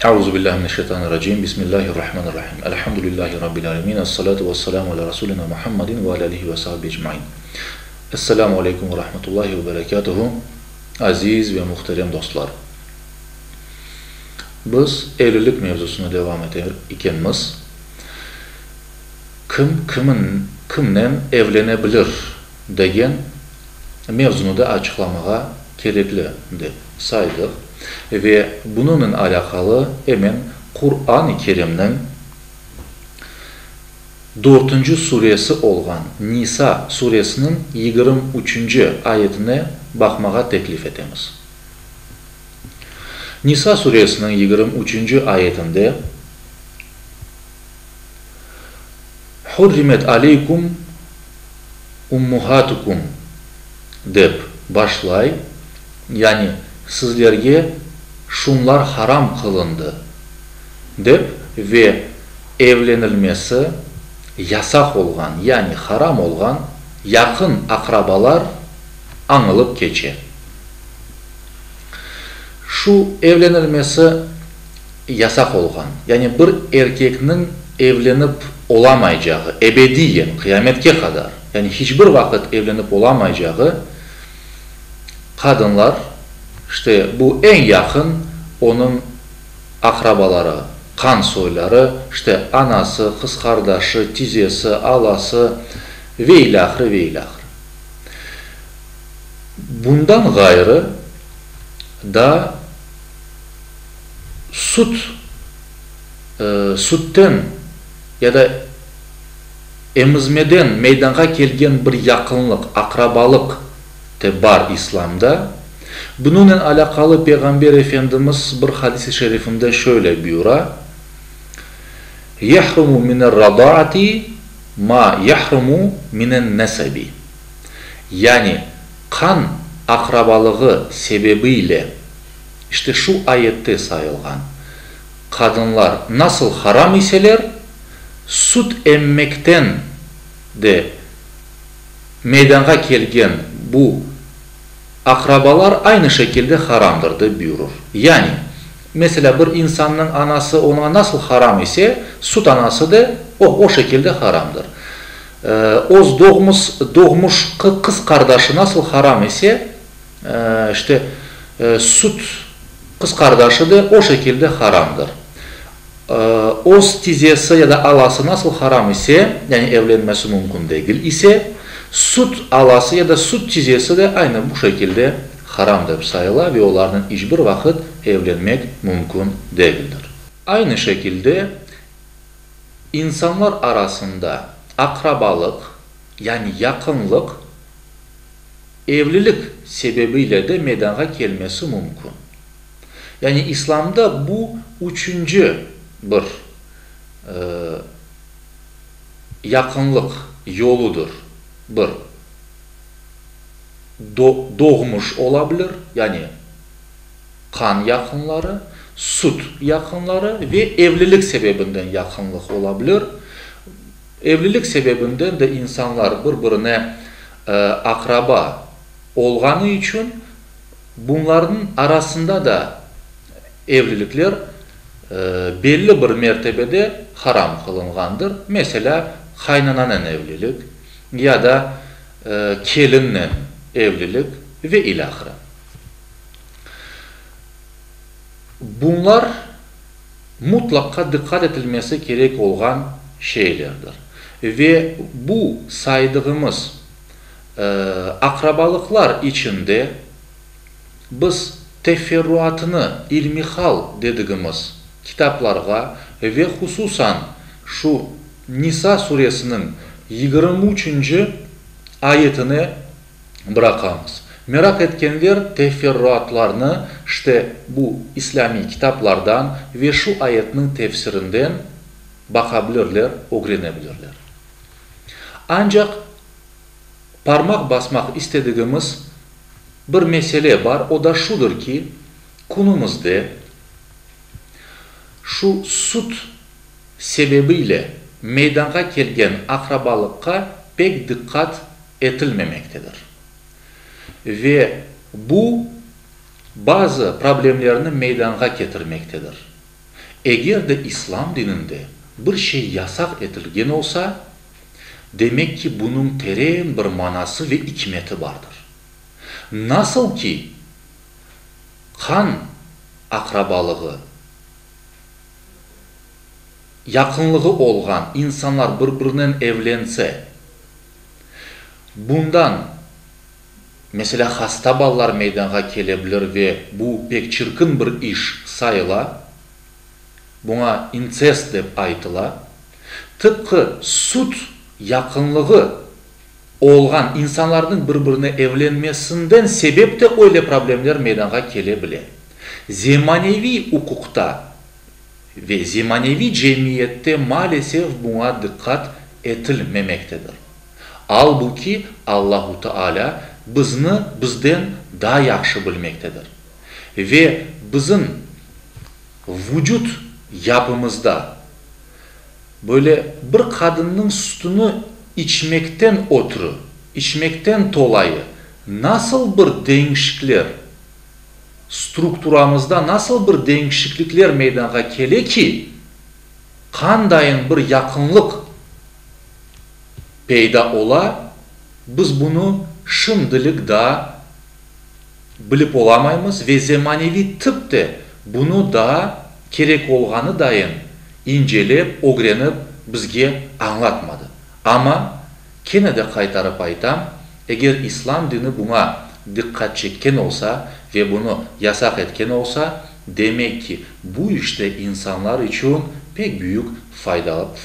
Euzubillahimineşşeytanirracim. Bismillahirrahmanirrahim. Elhamdülillahi Rabbil alemin. Esselatu vesselamu ala Resulina Muhammedin ve ala alihi ve sahbihi ecmain. Esselamu aleyküm ve rahmetullahi ve berekatuhu. Aziz ve muhterem dostlar. Biz evlilik mevzusuna devam eder ikenimiz, kimle evlenebilir degen mevzunu da açıklamaya gerekli de saydık. Ve bununla alakalı hemen Kur'an-ı Kerim'nin 4. suresi olan Nisa suresinin 23. ayetine bakmaya teklif edemiz. Nisa suresinin 23. ayetinde Hurrimet aleykum ummuhatukum dep başlay, yani sizlerge şunlar haram kılındı dep ve evlenilmesi yasak olgan, yani haram olgan yakın akrabalar anılıp geçer. Şu evlenilmesi yasak olgan, yani bir erkeknin evlenip olamayacağı ebediyen kıyametke kadar, yani hiçbir vakit evlenip olamayacağı kadınlar, işte bu en yakın onun akrabaları, kan soyları, işte anası, kız kardeşi, tizesi, alası ve ilahir ve ilahir. Bundan gayrı da sütten ya da emizmeden meydana gelgen bir yakınlık, akrabalık de var İslam'da. Bununla alakalı Peygamber Efendimiz bir hadis-i şerifinde şöyle buyuruyor: "Yahrumu mine'r-radaati ma yahrumu minen-nesebi." Yani kan akrabalığı sebebiyle işte şu ayette sayılgan kadınlar nasıl haram iseler, süt emmekten de meydana gelgen bu akrabalar aynı şekilde haramdır da buyurur. Yani mesela bir insanın anası ona nasıl haram ise süt anası da o şekilde haramdır. Oz doğmuş kız kardeşi nasıl haram ise işte süt kız kardeşi de o şekilde haramdır. Oz tizesi ya da alası nasıl haram ise, yani evlenmesi mümkün değil ise, süt alası ya da süt tizesi de aynı bu şekilde haramdır sayılır ve onların hiçbir vakit evlenmek mümkün değildir. Aynı şekilde insanlar arasında akrabalık, yani yakınlık evlilik sebebiyle de meydana gelmesi mümkün. Yani İslam'da bu üçüncü bir yakınlık yoludur. Bir doğmuş olabilir, yani kan yakınları, süt yakınları ve evlilik sebebinden yakınlık olabilir. Evlilik sebebinden de insanlar birbirine akraba olganı için bunların arasında da evlilikler belli bir mertebede haram kılıngandır. Mesela kaynananın evlilik ya da kelinle evlilik ve ilahire. Bunlar mutlaka dikkat edilmesi gerek olan şeylerdir. Ve bu saydığımız akrabalıklar içinde biz teferruatını ilmihal dediğimiz kitaplarga ve hususan şu Nisa suresinin 23. ayetini bırakamız. Merak etkenler teferruatlarını işte bu İslami kitaplardan ve şu ayetin tefsirinden bakabilirler, öğrenebilirler. Ancak parmak basmak istediğimiz bir mesele var. O da şudur ki, konumuzda şu süt sebebiyle meydana gelgen akrabalıkka pek dikkat edilmemektedir. Ve bu bazı problemlerini meydana getirmektedir. Eğer de İslam dininde bir şey yasak edilgen olsa, demek ki bunun tereyin bir manası ve hikmeti vardır. Nasıl ki kan akrabalığı, yakınlığı olgan insanlar birbirinden evlense, bundan mesela hasta ballar meydana gelebilir ve bu pek çirkin bir iş sayıla, buna incest dep aytıla, tıpkı süt yakınlığı olgan insanların birbirine evlenmesinden sebep de öyle problemler meydana gelebilir. Zemanevi hukukta ve zemanevi cemiyette maalesef buna dikkat edilmemektedir. Halbuki Allahu Teala bizden daha yaxşı bilmektedir. Ve bizim vücut yapımızda böyle bir kadının sütünü içmekten dolayı nasıl bir değişiklikler, strukturamızda nasıl bir değişiklikler meydana gele ki, kandayın bir yakınlık peyda ola, biz bunu şimdilik daha bilip olamayız ve zemanevi tıp de bunu daha gerek olganı dayın incelep, öğrenip bizge anlatmadı. Ama kene de kaytarıp aytam, eğer İslam dini buna dikkat çekken olsa ve bunu yasak etken olsa, demek ki bu işte insanlar için pek büyük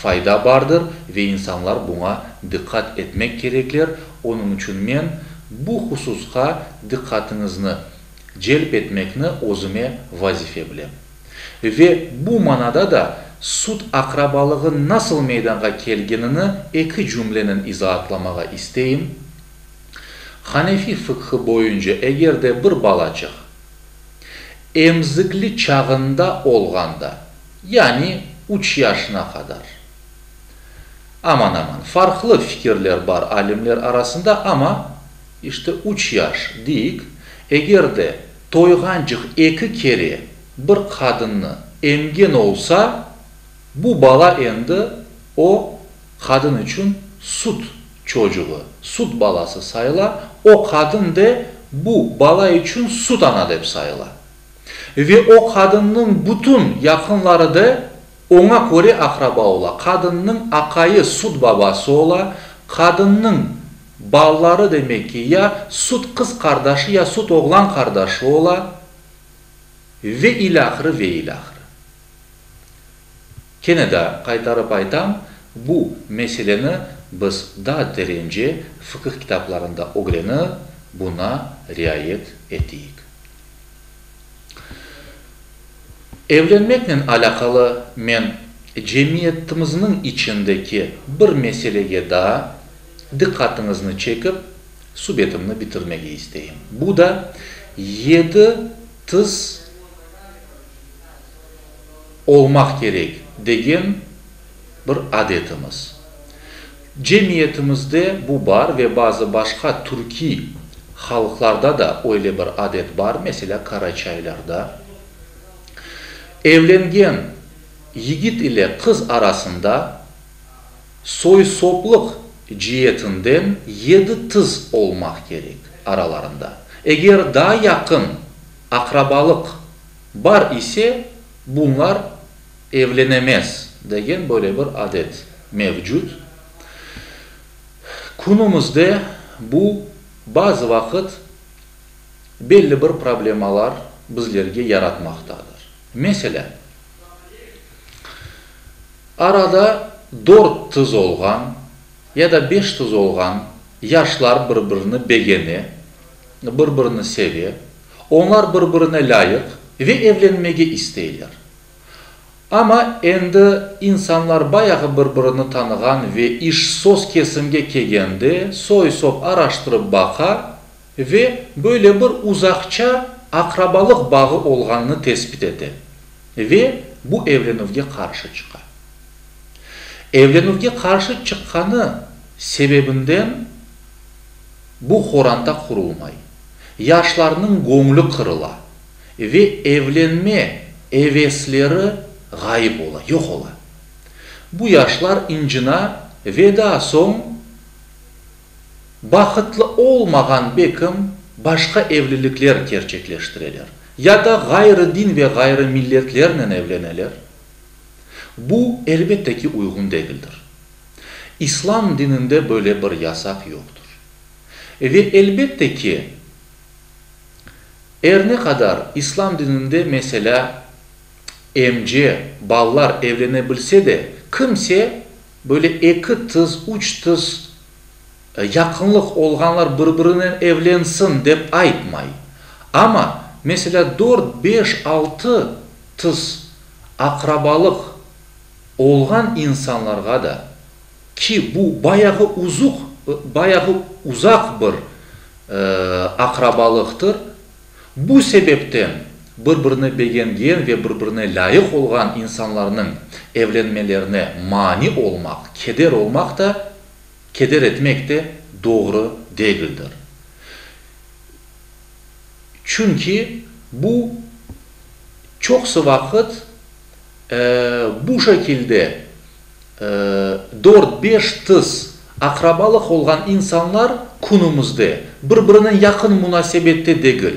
fayda vardır ve insanlar buna dikkat etmek gerekler. Onun için ben bu hususka dikkatinizni celp etmekni özüme vazife bilem. Ve bu manada da süt akrabalığı nasıl meydana gelgenini iki cümlenin izahatlamağa isteyim. Hanefi fıkhı boyunca eğer de bir balacık emzikli çağında olganda, yani 3 yaşına kadar, aman farklı fikirler var alimler arasında ama işte 3 yaş deyik, eğer de toygancık 2 kere bir kadını emgen olsa, bu bala endi o kadın için süt çocuğu, süt balası sayıla, o kadın da bu bala için süt ana dep sayıla. Ve o kadının bütün yakınları da ona göre akraba ola. Kadının akayı süt babası ola, kadının balları demek ki ya süt kız kardeşi ya süt oğlan kardeşi ola ve ilahırı ve ilahırı. Kene de kaytarıp aytam, bu meseleni biz daha derince fıkıh kitaplarında öğrenip buna riayet ettik. Evlenmekle alakalı men cemiyetimizin içindeki bir meseleye daha dikkatinizi çekip subetimni bitirmek isteyim. Bu da 7 kız olmak gerek degen bir adetimiz. Cemiyetimizde bu var ve bazı başka Türkiye halklarda da öyle bir adet var. Mesela Karaçaylar'da evlengen yigit ile kız arasında soy sopluk cihetinden 7 kız olmak gerek aralarında. Eğer daha yakın akrabalık var ise bunlar evlenemez degen böyle bir adet mevcut. Günümüzde bu bazı vakit belli bir problemalar bizlerge yaratmaktadır. Mesela arada 4 kız olgan ya da 5 kız olgan yaşlar birbirini begeni, birbirini seviyor. Onlar birbirine layık ve evlenmeye isteyirler. Ama endi insanlar bayağı birbirini tanıgan ve iş söz kesimge kelgende soy sop araştırıp baka ve böyle bir uzakça akrabalık bağı olganını tespit eder. Ve bu evlenuvge karşı çıkar. Evlenuvge karşı çıkanı sebebinden bu horanda kurulmay. Yaşlarının gönlü kırıla ve evlenme hevesleri gayip ola, yok ola. Bu yaşlar incina ve daha son bakıtlı olmayan bekim başka evlilikler gerçekleştirirler. Ya da gayrı din ve gayrı milletlerle evlenirler. Bu elbette ki uygun değildir. İslam dininde böyle bir yasak yoktur. Ve elbette ki her ne kadar İslam dininde mesela emce, ballar evlenebilse de kimse böyle iki tız, üç tız yakınlık olganlar birbirine evlensin deyip aytmay. Ama mesela 4, 5, 6 tız akrabalık olgan insanlarga da ki bu bayağı uzak bir akrabalıktır. Bu sebepten birbirine beğendiğin ve birbirine layık olan insanların evlenmelerine mani olmak, keder etmek de doğru değildir. Çünkü bu çoksa vakit bu şekilde 4-5 tız akrabalık olan insanlar günümüzde birbirine yakın münasebette değil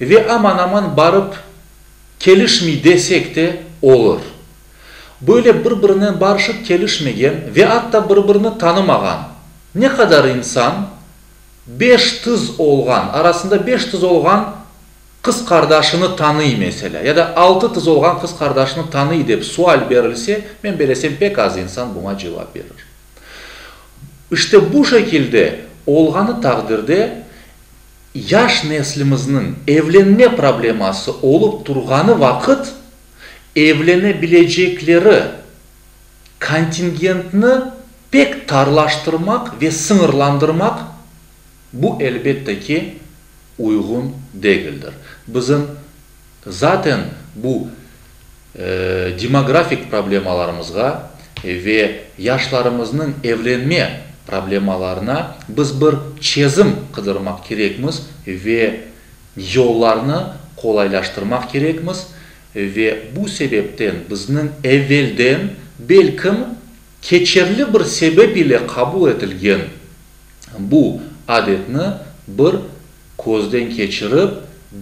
ve aman aman barıp gelişmi desek de olur. Böyle birbirine barışıp gelişmeyen ve hatta birbirini tanımayan ne kadar insan 5 tız olgan, arasında 5 tız olgan kız kardeşini tanıy mesela ya da 6 tız olgan kız kardeşini tanıy deyip sual verilse ben belesem pek az insan buna cevap verir. İşte bu şekilde olganı takdirde yaş neslimizin evlenme probleması olup durganı vakit evlenebilecekleri kontingentini pek tarlaştırmak ve sınırlandırmak bu elbette ki uygun değildir. Bizim zaten bu demografik problemalarımızga ve yaşlarımızın evlenme problemalarına biz bir çözüm kıdırmak gerekmiz ve yollarını kolaylaştırmak gerekmiz ve bu sebepten bizning evvelden belkim keçerli bir sebep ile kabul edilgen bu adetni bir ko'zdan kechirib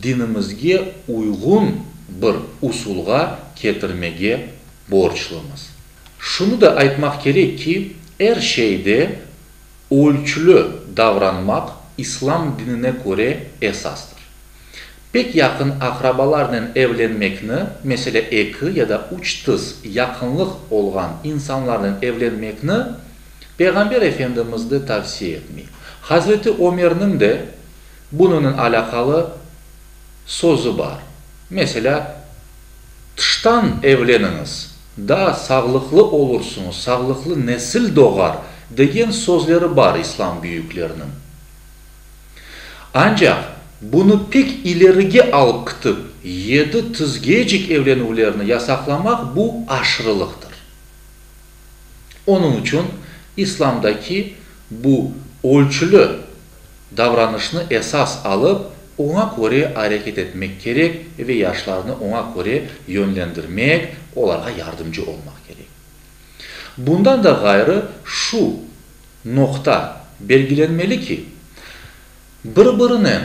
dinimizge uygun bir usulga getirmege borçluyuz. Şunu da aytmak gerek ki her şeyde ölçülü davranmak İslam dinine göre esastır. Pek yakın akrabalarla evlenmekni, mesela 2 ya da 3 tız yakınlık olgan insanlarla evlenmekni Peygamber Efendimiz de tavsiye etmiyor. Hazreti Ömer'nin de bununla alakalı sözü var. Mesela dıştan evleniniz, daha sağlıklı olursunuz, sağlıklı nesil doğar degen sözleri var İslam büyüklerinin. Ancak bunu pek ileriye alıp kıtıp 7 tızgecik evlenuvlerini yasaklamak bu aşırılıktır. Onun için İslam'daki bu ölçülü davranışını esas alıp ona göre hareket etmek gerek ve yaşlarını ona göre yönlendirmek, onlara yardımcı olmak gerek. Bundan da gayrı şu nokta belgilenmeli ki birbirine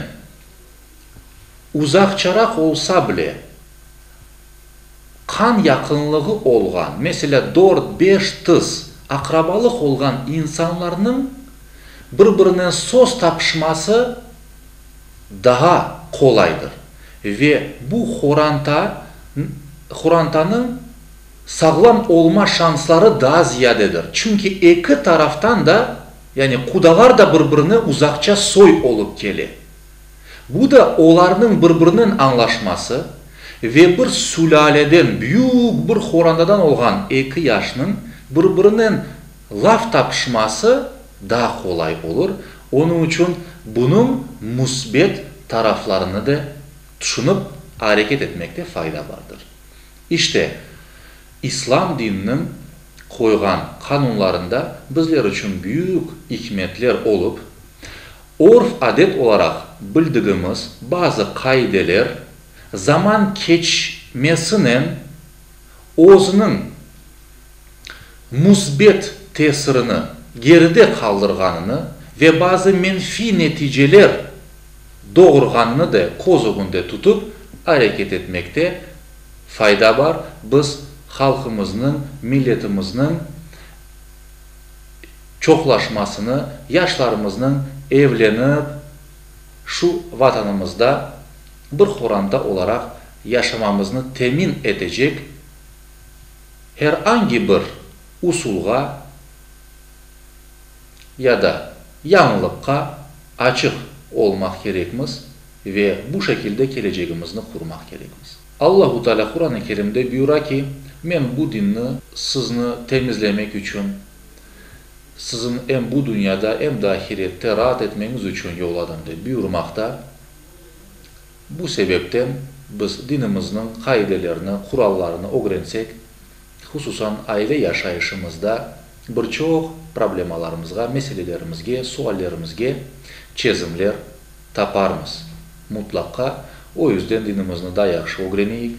uzakçarak olsa bile kan yakınlığı olgan, mesela 4-5 tız akrabalık olgan insanların birbirine söz tapışması daha kolaydır. Ve bu horantanın sağlam olma şansları daha ziyadedir. Çünkü iki taraftan da yani kudalar da birbirine uzakça soy olup gelir. Bu da onların birbirinin anlaşması ve bir sülaleden, büyük bir horandadan olgan iki yaşının birbirinin laf tapışması daha kolay olur. Onun için bunun musbet taraflarını da düşünüp hareket etmekte fayda vardır. İşte İslam dininin koygan kanunlarında bizler için büyük hikmetler olup örf adet olarak bildiğimiz bazı kaideler zaman geçmesinin özünün musbet tesirini geride kaldırganını ve bazı menfi neticeler doğurganını da kozugunda tutup hareket etmekte fayda var. Biz halkımızın, milletimizin çoklaşmasını, yaşlarımızın evlenip şu vatanımızda bir oranda olarak yaşamamızı temin edecek herhangi bir usulga ya da yanlılıkka açık olmak gerekmiz ve bu şekilde geleceğimizi kurmak gerekmiz. Allahu Teala Kur'an-ı Kerim'de buyuruyor ki, men bu dinni sizni temizlemek için, sizin hem bu dünyada hem de ahirette rahat etmeniz için yolladım diye buyurmakta. Bu sebepten biz dinimizin kaidelerini, kurallarını öğrensek, hususan aile yaşayışımızda birçok problemalarımızga, meselelerimizge, suallerimizge çözümler taparmız. Mutlaka. O yüzden dinimizni daha yaxşı öğreneyik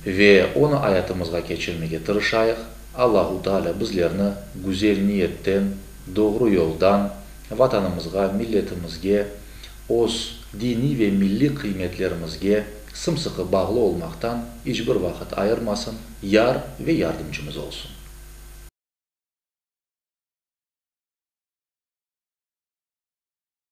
ve onu hayatımızga geçirmeye tırışayıq. Allahu Teala bizlerini güzel niyetten, doğru yoldan vatanımızga, milletimizge, öz dini ve milli kıymetlerimizge sımsıkı bağlı olmaktan hiçbir vakit ayırmasın, yar ve yardımcımız olsun.